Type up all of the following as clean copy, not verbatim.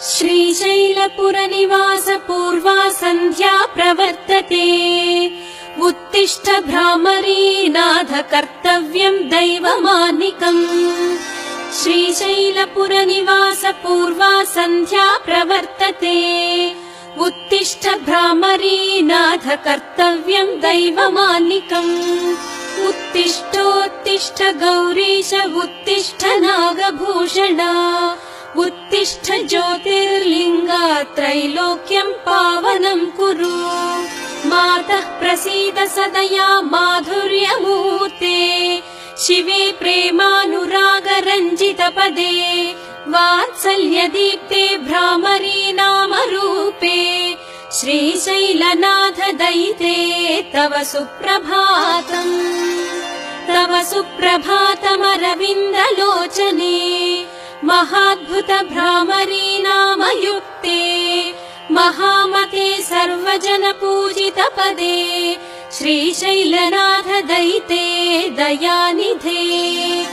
श्रीशैलपुरनिवास पूर्वा सन्ध्या प्रवर्तते। उत्तिष्ठ भ्रामरी नाथ कर्तव्यम् दैवमानिकम्। श्रीशैलपुरनिवास पूर्वा सन्ध्या प्रवर्तते। उत्तिष्ठ भ्रामरी नाथ कर्तव्यम् दैवमानिकम्। उत्तिष्ठोत्तिष्ठ गौरीश उत्तिष्ठ नागभूषणा। उत्तिष्ठ ज्योतिर्लिङ्गा त्रैलोक्यम् पावनम् कुरु। मातः प्रसीद सदया माधुर्यमूर्ते। शिवे प्रेमानुरागरञ्जितपदे। वात्सल्यदीप्ते भ्रामरी नामरूपे। श्रीशैलनाथ दयिते तव सुप्रभातम्। तव सुप्रभातमरविन्दलोचने। महाद्भुत भ्रामरी नामयुक्ते। महामते सर्वजन पूजित पदे। श्रीशैलनाथ दयिते दयानिधे।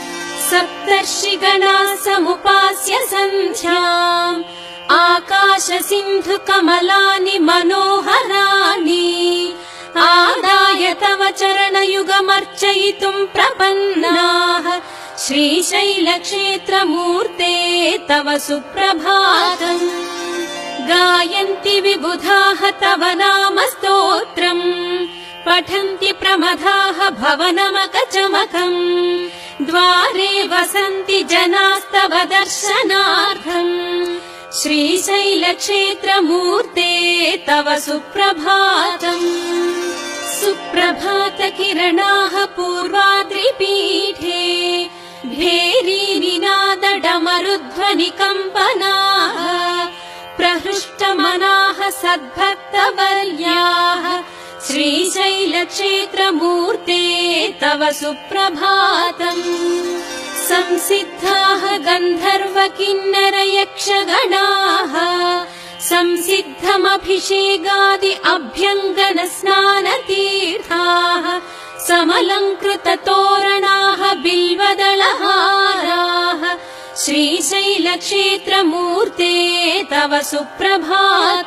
सप्तर्षिगणाः समुपास्य सन्ध्याम्। आकाश सिन्धु कमलानि मनोहराणि। आदाय तव चरणयुगमर्चयितुम् प्रपन्नाः। श्रीशैलक्षेत्रमूर्ते तव सुप्रभातम्। गायन्ति विबुधाः तव नाम स्तोत्रम्। पठन्ति प्रमदाः भवनमकचमकम्। द्वारे वसन्ति जनास्तव दर्शनार्थम्। श्रीशैलक्षेत्रमूर्ते तव सुप्रभातम्। सुप्रभातकिरणाः पूर्वाद्रिपीठे। भेरीनिनादडमरुध्वनिकम्पनाः। प्रहृष्टमनाः सद्भक्तवर्याः। श्रीशैलक्षेत्रमूर्ते तव सुप्रभातम्। संसिद्धाः गन्धर्व किन्नर यक्षगणाः। संसिद्धमभिषेकादि अभ्यङ्गन स्नानतीर्थाः। समलङ्कृत तोरणाः बिल्वदलहाराः। श्रीशैलक्षेत्रमूर्ते तव सुप्रभातम्।